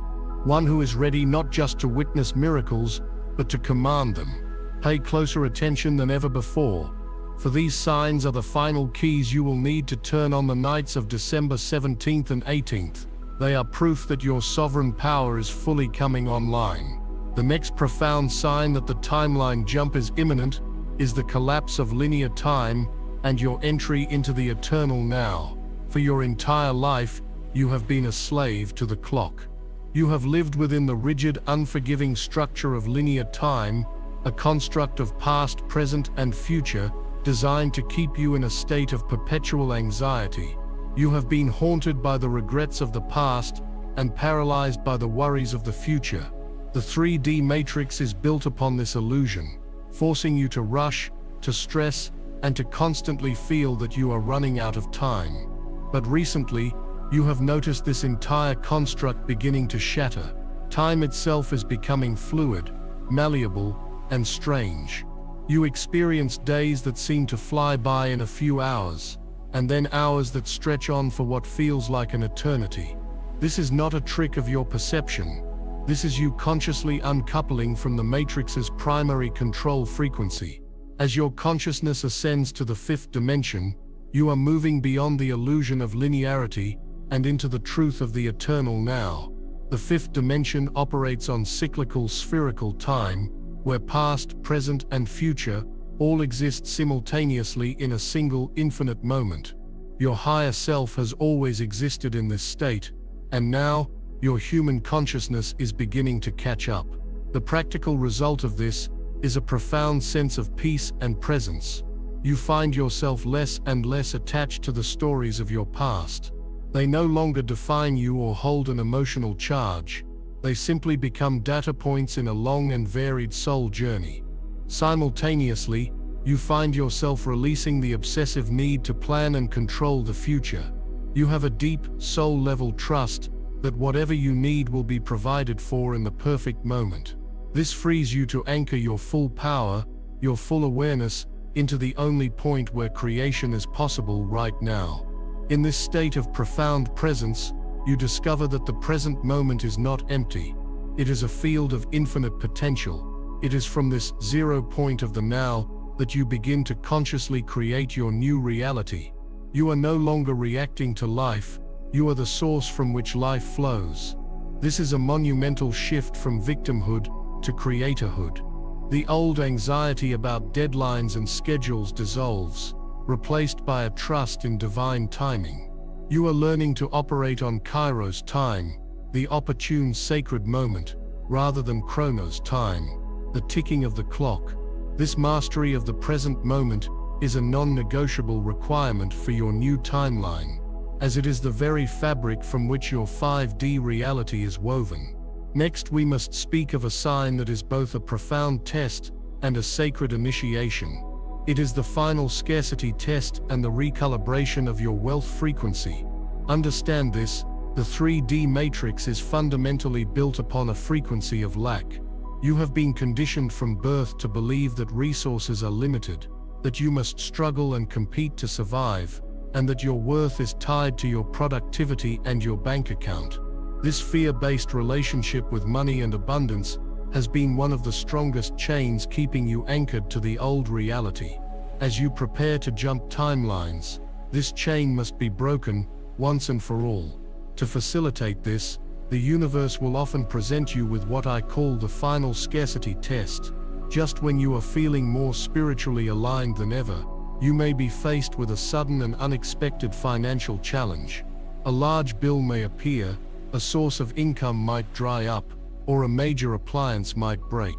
one who is ready not just to witness miracles, but to command them. Pay closer attention than ever before, for these signs are the final keys you will need to turn on the nights of December 17th and 18th. They are proof that your sovereign power is fully coming online. The next profound sign that the timeline jump is imminent is the collapse of linear time and your entry into the eternal now. For your entire life, you have been a slave to the clock. You have lived within the rigid, unforgiving structure of linear time, a construct of past, present, and future designed to keep you in a state of perpetual anxiety. You have been haunted by the regrets of the past and paralyzed by the worries of the future. The 3D matrix is built upon this illusion, forcing you to rush, to stress, and to constantly feel that you are running out of time. But recently, you have noticed this entire construct beginning to shatter. Time itself is becoming fluid, malleable, and strange. You experience days that seem to fly by in a few hours, and then hours that stretch on for what feels like an eternity. This is not a trick of your perception. This is you consciously uncoupling from the matrix's primary control frequency. As your consciousness ascends to the fifth dimension, you are moving beyond the illusion of linearity and into the truth of the eternal now. The fifth dimension operates on cyclical spherical time, where past, present, and future all exist simultaneously in a single infinite moment. Your higher self has always existed in this state, and now, your human consciousness is beginning to catch up. The practical result of this is a profound sense of peace and presence. You find yourself less and less attached to the stories of your past. They no longer define you or hold an emotional charge. They simply become data points in a long and varied soul journey. Simultaneously, you find yourself releasing the obsessive need to plan and control the future. You have a deep, soul-level trust that whatever you need will be provided for in the perfect moment. This frees you to anchor your full power, your full awareness, into the only point where creation is possible right now. In this state of profound presence, you discover that the present moment is not empty. It is a field of infinite potential. It is from this zero point of the now that you begin to consciously create your new reality. You are no longer reacting to life, you are the source from which life flows. This is a monumental shift from victimhood to creatorhood. The old anxiety about deadlines and schedules dissolves, replaced by a trust in divine timing. You are learning to operate on Kairos time, the opportune sacred moment, rather than Chronos time, the ticking of the clock. This mastery of the present moment is a non-negotiable requirement for your new timeline, as it is the very fabric from which your 5D reality is woven. Next, we must speak of a sign that is both a profound test and a sacred initiation. It is the final scarcity test and the recalibration of your wealth frequency. Understand this, the 3D matrix is fundamentally built upon a frequency of lack. You have been conditioned from birth to believe that resources are limited, that you must struggle and compete to survive, and that your worth is tied to your productivity and your bank account. This fear-based relationship with money and abundance has been one of the strongest chains keeping you anchored to the old reality. As you prepare to jump timelines, this chain must be broken once and for all. To facilitate this, the universe will often present you with what I call the final scarcity test. Just when you are feeling more spiritually aligned than ever, you may be faced with a sudden and unexpected financial challenge. A large bill may appear, a source of income might dry up, or a major appliance might break.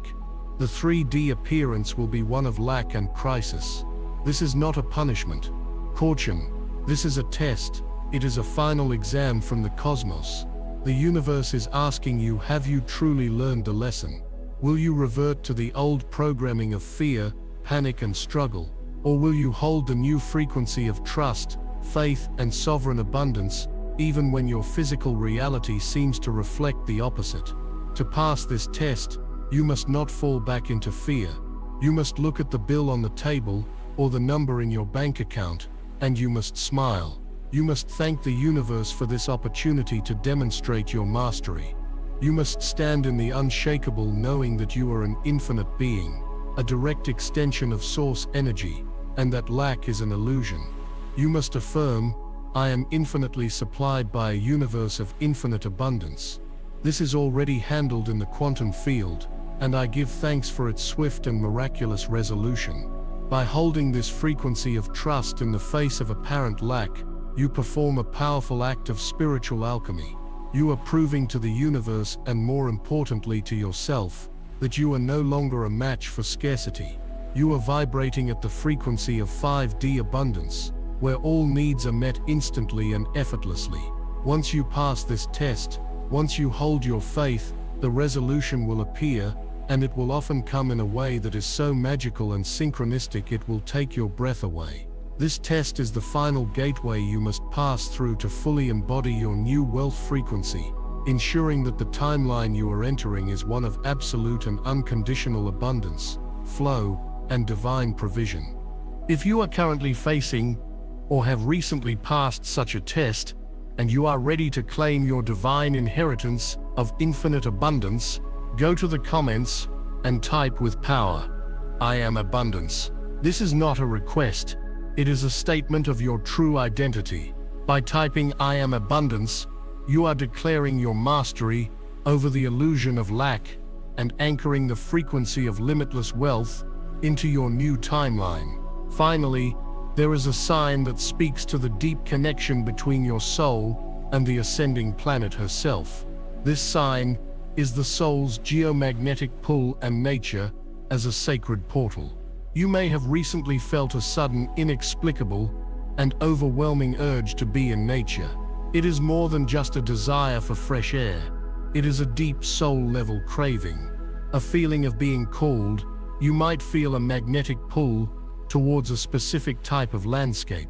The 3D appearance will be one of lack and crisis. This is not a punishment. Caution, this is a test. It is a final exam from the cosmos. The universe is asking you, have you truly learned the lesson? Will you revert to the old programming of fear, panic and struggle? Or will you hold the new frequency of trust, faith and sovereign abundance, even when your physical reality seems to reflect the opposite? To pass this test, you must not fall back into fear. You must look at the bill on the table, or the number in your bank account, and you must smile. You must thank the universe for this opportunity to demonstrate your mastery. You must stand in the unshakable knowing that you are an infinite being, a direct extension of source energy, and that lack is an illusion. You must affirm, I am infinitely supplied by a universe of infinite abundance. This is already handled in the quantum field, and I give thanks for its swift and miraculous resolution. By holding this frequency of trust in the face of apparent lack, you perform a powerful act of spiritual alchemy. You are proving to the universe, and more importantly to yourself, that you are no longer a match for scarcity. You are vibrating at the frequency of 5D abundance, where all needs are met instantly and effortlessly. Once you pass this test, once you hold your faith, the resolution will appear, and it will often come in a way that is so magical and synchronistic it will take your breath away. This test is the final gateway you must pass through to fully embody your new wealth frequency, ensuring that the timeline you are entering is one of absolute and unconditional abundance, flow, and divine provision. If you are currently facing, or have recently passed such a test, and you are ready to claim your divine inheritance of infinite abundance, go to the comments and type with power, I am abundance. This is not a request. It is a statement of your true identity. By typing I am abundance, you are declaring your mastery over the illusion of lack and anchoring the frequency of limitless wealth into your new timeline. Finally, there is a sign that speaks to the deep connection between your soul and the ascending planet herself. This sign is the soul's geomagnetic pull and nature as a sacred portal. You may have recently felt a sudden, inexplicable, and overwhelming urge to be in nature. It is more than just a desire for fresh air. It is a deep soul-level craving, a feeling of being called. You might feel a magnetic pull towards a specific type of landscape: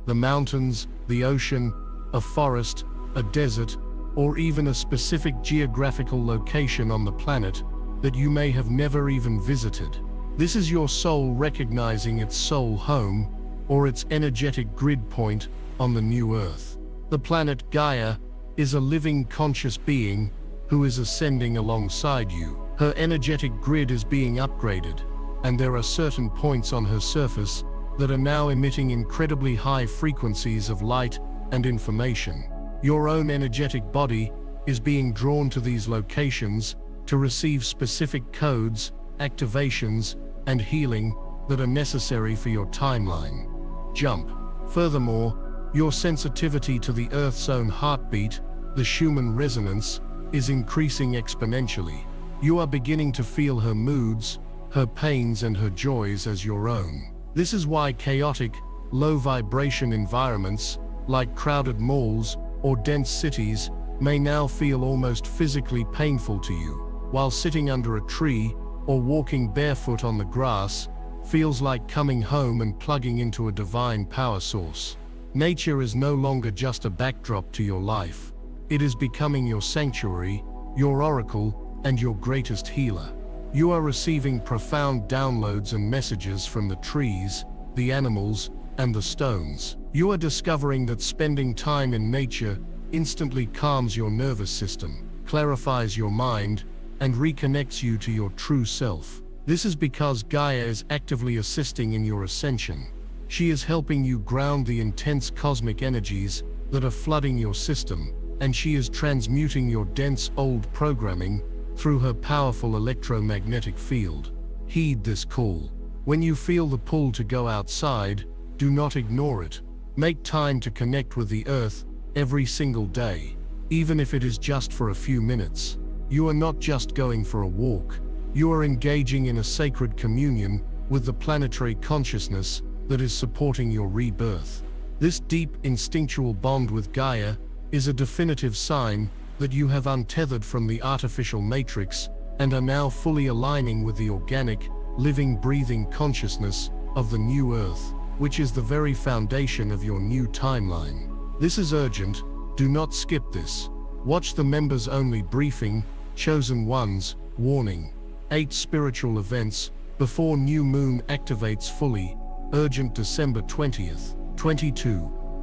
the mountains, the ocean, a forest, a desert, or even a specific geographical location on the planet that you may have never even visited. This is your soul recognizing its soul home, or its energetic grid point, on the new Earth. The planet Gaia is a living conscious being who is ascending alongside you. Her energetic grid is being upgraded. and there are certain points on her surface that are now emitting incredibly high frequencies of light and information. Your own energetic body is being drawn to these locations to receive specific codes, activations, and healing that are necessary for your timeline. Jump. Furthermore, your sensitivity to the Earth's own heartbeat, the Schumann resonance, is increasing exponentially. You are beginning to feel her moods, her pains and her joys as your own. This is why chaotic, low-vibration environments, like crowded malls or dense cities, may now feel almost physically painful to you, while sitting under a tree or walking barefoot on the grass feels like coming home and plugging into a divine power source. Nature is no longer just a backdrop to your life. It is becoming your sanctuary, your oracle, and your greatest healer. You are receiving profound downloads and messages from the trees, the animals, and the stones. You are discovering that spending time in nature instantly calms your nervous system, clarifies your mind, and reconnects you to your true self. This is because Gaia is actively assisting in your ascension. She is helping you ground the intense cosmic energies that are flooding your system, and she is transmuting your dense old programming through her powerful electromagnetic field. Heed this call. When you feel the pull to go outside, do not ignore it. Make time to connect with the earth every single day, even if it is just for a few minutes. You are not just going for a walk. You are engaging in a sacred communion with the planetary consciousness that is supporting your rebirth. This deep instinctual bond with Gaia is a definitive sign that you have untethered from the artificial matrix and are now fully aligning with the organic, living, breathing consciousness of the new Earth, which is the very foundation of your new timeline. This is urgent. Do not skip this. Watch the members-only briefing, Chosen Ones, warning. 8 spiritual events before new moon activates fully, urgent December 20th, 22.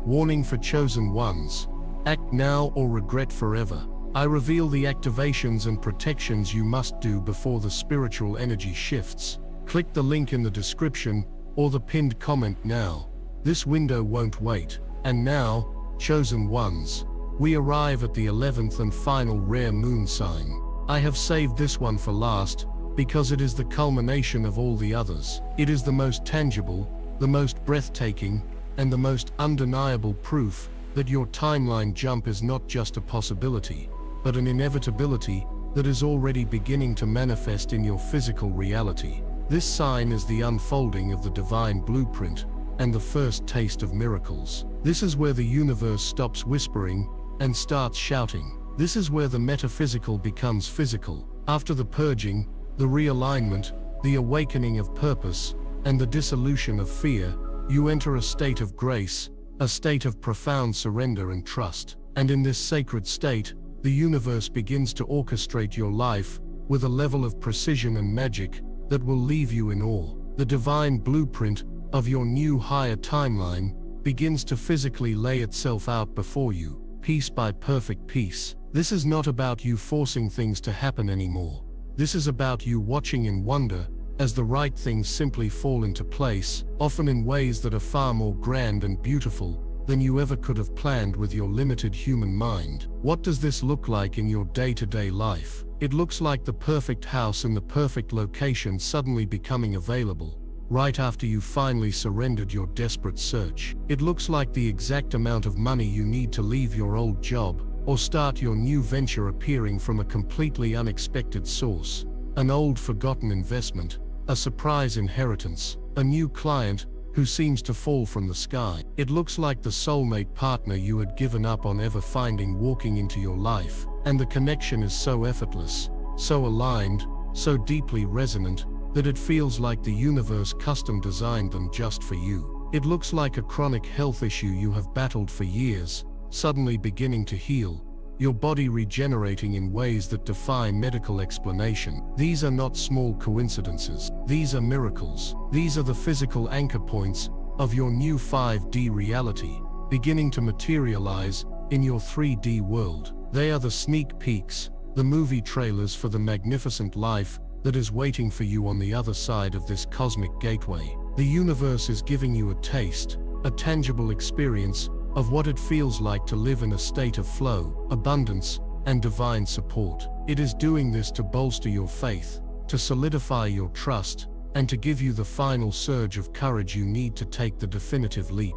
Warning for Chosen Ones. Act now or regret forever. I reveal the activations and protections you must do before the spiritual energy shifts. Click the link in the description or the pinned comment now. This window won't wait. And now, Chosen Ones, we arrive at the 11th and final rare moon sign. I have saved this one for last because it is the culmination of all the others. It is the most tangible, the most breathtaking, and the most undeniable proof that your timeline jump is not just a possibility, but an inevitability that is already beginning to manifest in your physical reality. This sign is the unfolding of the divine blueprint and the first taste of miracles. This is where the universe stops whispering and starts shouting. This is where the metaphysical becomes physical. After the purging, the realignment, the awakening of purpose, and the dissolution of fear, you enter a state of grace, a state of profound surrender and trust. And in this sacred state, the universe begins to orchestrate your life with a level of precision and magic that will leave you in awe. The divine blueprint of your new higher timeline begins to physically lay itself out before you, piece by perfect piece. This is not about you forcing things to happen anymore. This is about you watching in wonder as the right things simply fall into place, often in ways that are far more grand and beautiful than you ever could have planned with your limited human mind. What does this look like in your day-to-day life? It looks like the perfect house in the perfect location suddenly becoming available, right after you finally surrendered your desperate search. It looks like the exact amount of money you need to leave your old job or start your new venture appearing from a completely unexpected source. An old forgotten investment, a surprise inheritance, a new client who seems to fall from the sky. It looks like the soulmate partner you had given up on ever finding walking into your life, and the connection is so effortless, so aligned, so deeply resonant, that it feels like the universe custom designed them just for you. It looks like a chronic health issue you have battled for years, suddenly beginning to heal, your body regenerating in ways that defy medical explanation. These are not small coincidences. These are miracles. These are the physical anchor points of your new 5D reality, beginning to materialize in your 3D world. They are the sneak peeks, the movie trailers for the magnificent life that is waiting for you on the other side of this cosmic gateway. The universe is giving you a taste, a tangible experience of what it feels like to live in a state of flow, abundance, and divine support. It is doing this to bolster your faith, to solidify your trust, and to give you the final surge of courage you need to take the definitive leap.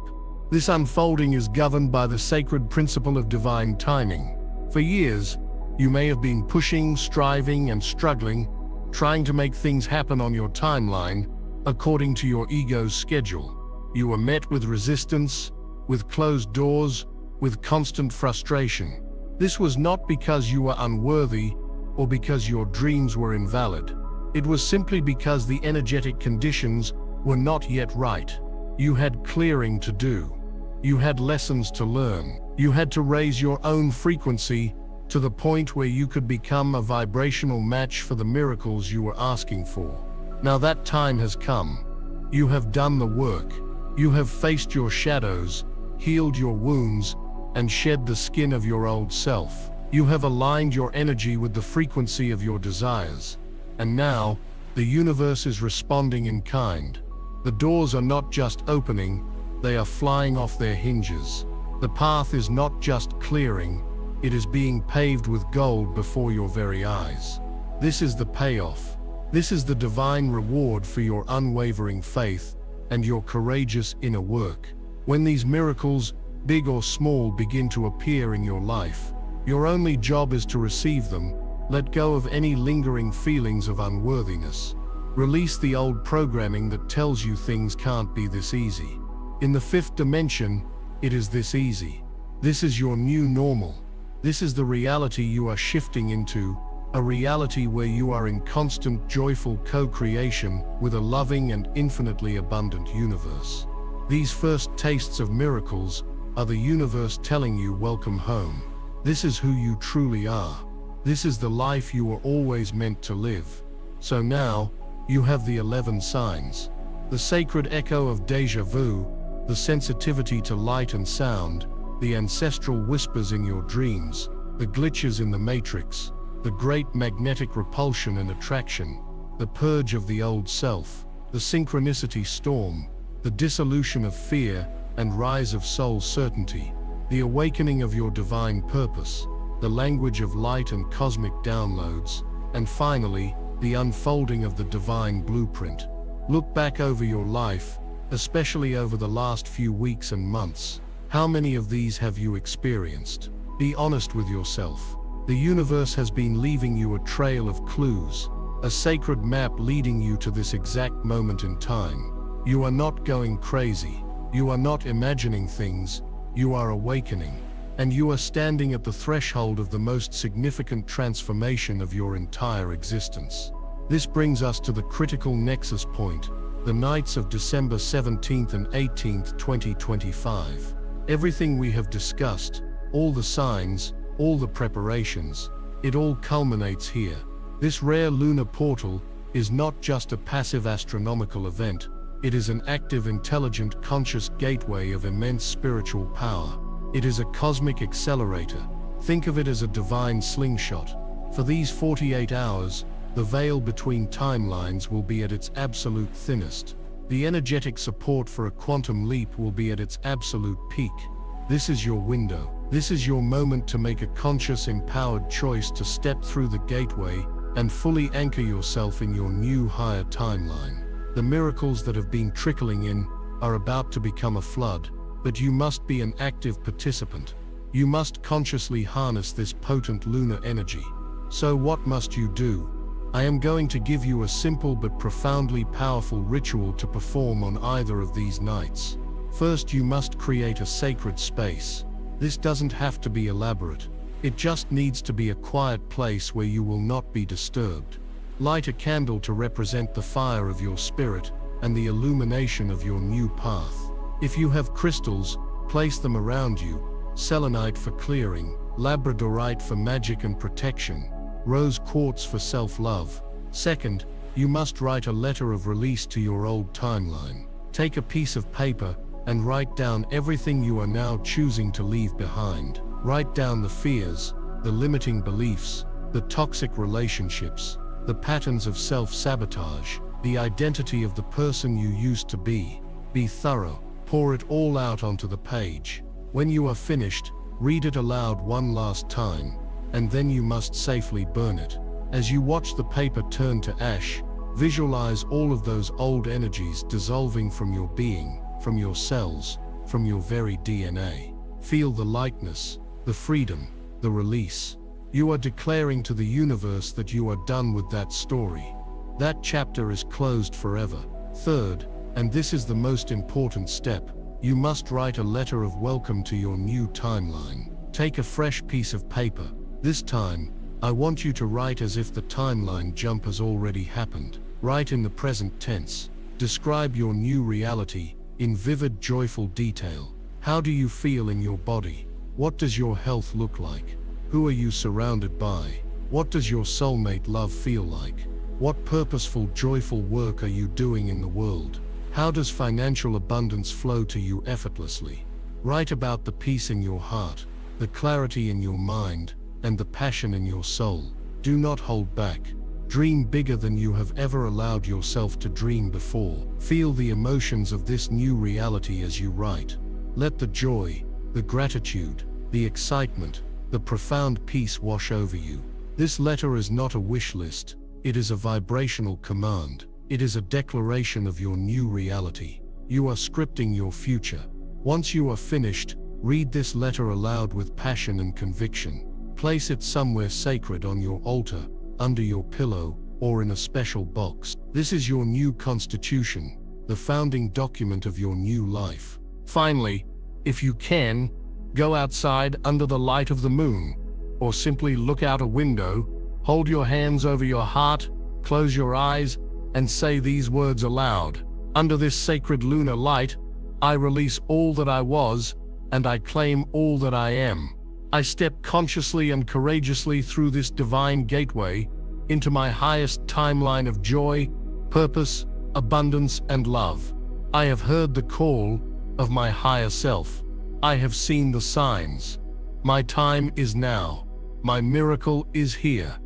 This unfolding is governed by the sacred principle of divine timing. For years, you may have been pushing, striving, and struggling, trying to make things happen on your timeline, according to your ego's schedule. You were met with resistance, with closed doors, with constant frustration. This was not because you were unworthy or because your dreams were invalid. It was simply because the energetic conditions were not yet right. You had clearing to do. You had lessons to learn. You had to raise your own frequency to the point where you could become a vibrational match for the miracles you were asking for. Now that time has come. You have done the work. You have faced your shadows, healed your wounds, and shed the skin of your old self. You have aligned your energy with the frequency of your desires. And now, the universe is responding in kind. The doors are not just opening, they are flying off their hinges. The path is not just clearing, it is being paved with gold before your very eyes. This is the payoff. This is the divine reward for your unwavering faith and your courageous inner work. When these miracles, big or small, begin to appear in your life, your only job is to receive them. Let go of any lingering feelings of unworthiness. Release the old programming that tells you things can't be this easy. In the fifth dimension, it is this easy. This is your new normal. This is the reality you are shifting into, a reality where you are in constant joyful co-creation with a loving and infinitely abundant universe. These first tastes of miracles are the universe telling you welcome home. This is who you truly are. This is the life you were always meant to live. So now, you have the 11 signs. The sacred echo of déjà vu, the sensitivity to light and sound, the ancestral whispers in your dreams, the glitches in the matrix, the great magnetic repulsion and attraction, the purge of the old self, the synchronicity storm, the dissolution of fear and rise of soul certainty, the awakening of your divine purpose, the language of light and cosmic downloads, and finally, the unfolding of the divine blueprint. Look back over your life, especially over the last few weeks and months. How many of these have you experienced? Be honest with yourself. The universe has been leaving you a trail of clues, a sacred map leading you to this exact moment in time. You are not going crazy. You are not imagining things. You are awakening. And you are standing at the threshold of the most significant transformation of your entire existence. This brings us to the critical nexus point, the nights of December 17th and 18th, 2025. Everything we have discussed, all the signs, all the preparations, it all culminates here. This rare lunar portal is not just a passive astronomical event, it is an active, intelligent, conscious gateway of immense spiritual power. It is a cosmic accelerator. Think of it as a divine slingshot. For these 48 hours, the veil between timelines will be at its absolute thinnest. The energetic support for a quantum leap will be at its absolute peak. This is your window. This is your moment to make a conscious, empowered choice to step through the gateway and fully anchor yourself in your new higher timeline. The miracles that have been trickling in are about to become a flood. But you must be an active participant. You must consciously harness this potent lunar energy. So what must you do? I am going to give you a simple but profoundly powerful ritual to perform on either of these nights. First, you must create a sacred space. This doesn't have to be elaborate. It just needs to be a quiet place where you will not be disturbed. Light a candle to represent the fire of your spirit and the illumination of your new path. If you have crystals, place them around you. Selenite for clearing, labradorite for magic and protection, rose quartz for self-love. Second, you must write a letter of release to your old timeline. Take a piece of paper and write down everything you are now choosing to leave behind. Write down the fears, the limiting beliefs, the toxic relationships, the patterns of self-sabotage, the identity of the person you used to be. Be thorough, pour it all out onto the page. When you are finished, read it aloud one last time, and then you must safely burn it. As you watch the paper turn to ash, visualize all of those old energies dissolving from your being, from your cells, from your very DNA. Feel the lightness, the freedom, the release. You are declaring to the universe that you are done with that story. That chapter is closed forever. Third, and this is the most important step, you must write a letter of welcome to your new timeline. Take a fresh piece of paper. This time, I want you to write as if the timeline jump has already happened. Write in the present tense. Describe your new reality in vivid, joyful detail. How do you feel in your body? What does your health look like? Who are you surrounded by? What does your soulmate love feel like? What purposeful, joyful work are you doing in the world? How does financial abundance flow to you effortlessly? Write about the peace in your heart, the clarity in your mind, and the passion in your soul. Do not hold back. Dream bigger than you have ever allowed yourself to dream before. Feel the emotions of this new reality as you write. Let the joy, the gratitude, the excitement, the profound peace wash over you. This letter is not a wish list, it is a vibrational command. It is a declaration of your new reality. You are scripting your future. Once you are finished, read this letter aloud with passion and conviction. Place it somewhere sacred on your altar, under your pillow, or in a special box. This is your new constitution, the founding document of your new life. Finally, if you can, go outside under the light of the moon, or simply look out a window, hold your hands over your heart, close your eyes, and say these words aloud. Under this sacred lunar light, I release all that I was, and I claim all that I am. I step consciously and courageously through this divine gateway into my highest timeline of joy, purpose, abundance, and love. I have heard the call of my higher self. I have seen the signs. My time is now. My miracle is here.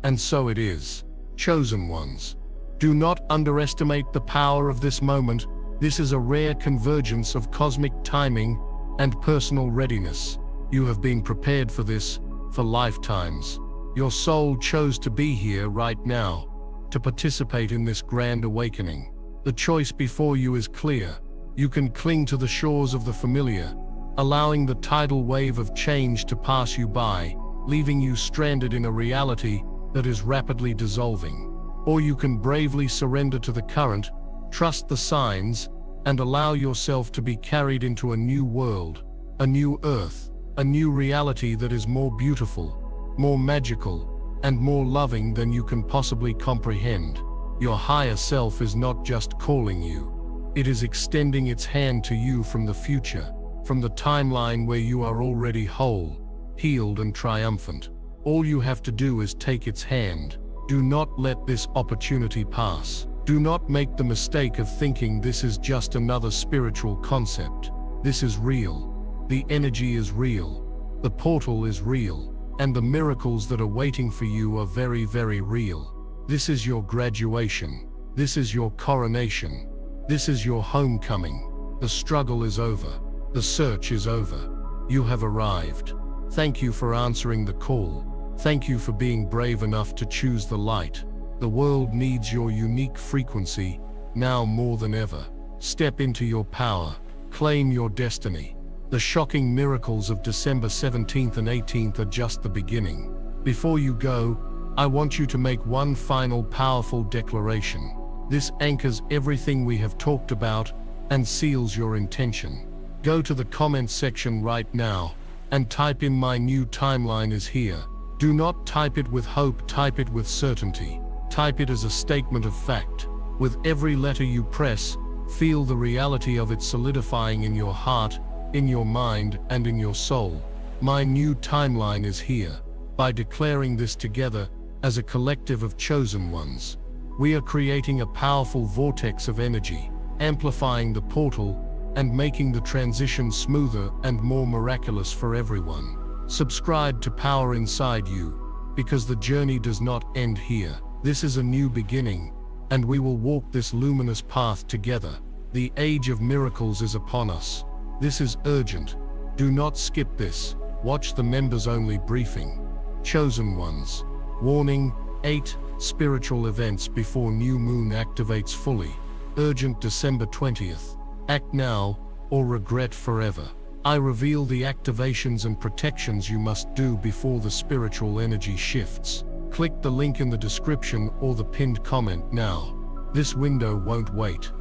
And so it is. Chosen ones, do not underestimate the power of this moment. This is a rare convergence of cosmic timing and personal readiness. You have been prepared for this for lifetimes. Your soul chose to be here right now, to participate in this grand awakening. The choice before you is clear. You can cling to the shores of the familiar, allowing the tidal wave of change to pass you by, leaving you stranded in a reality that is rapidly dissolving. Or you can bravely surrender to the current, trust the signs, and allow yourself to be carried into a new world, a new earth, a new reality that is more beautiful, more magical, and more loving than you can possibly comprehend. Your higher self is not just calling you. It is extending its hand to you from the future, from the timeline where you are already whole, healed, and triumphant. All you have to do is take its hand. Do not let this opportunity pass. Do not make the mistake of thinking this is just another spiritual concept. This is real. The energy is real. The portal is real. And the miracles that are waiting for you are very, very real. This is your graduation. This is your coronation. This is your homecoming. The struggle is over. The search is over. You have arrived. Thank you for answering the call. Thank you for being brave enough to choose the light. The world needs your unique frequency, now more than ever. Step into your power. Claim your destiny. The shocking miracles of December 17th and 18th are just the beginning. Before you go, I want you to make one final powerful declaration. This anchors everything we have talked about and seals your intention. Go to the comment section right now and type in "My new timeline is here." Do not type it with hope, type it with certainty. Type it as a statement of fact. With every letter you press, feel the reality of it solidifying in your heart, in your mind, and in your soul. My new timeline is here. By declaring this together, as a collective of chosen ones, we are creating a powerful vortex of energy, amplifying the portal and making the transition smoother and more miraculous for everyone. Subscribe to Power Inside You, because the journey does not end here. This is a new beginning, and we will walk this luminous path together. The age of miracles is upon us. This is urgent. Do not skip this. Watch the members-only briefing. Chosen ones. Warning: 8 spiritual events before new moon activates fully. Urgent December 20th. Act now, or regret forever. I reveal the activations and protections you must do before the spiritual energy shifts. Click the link in the description or the pinned comment now. This window won't wait.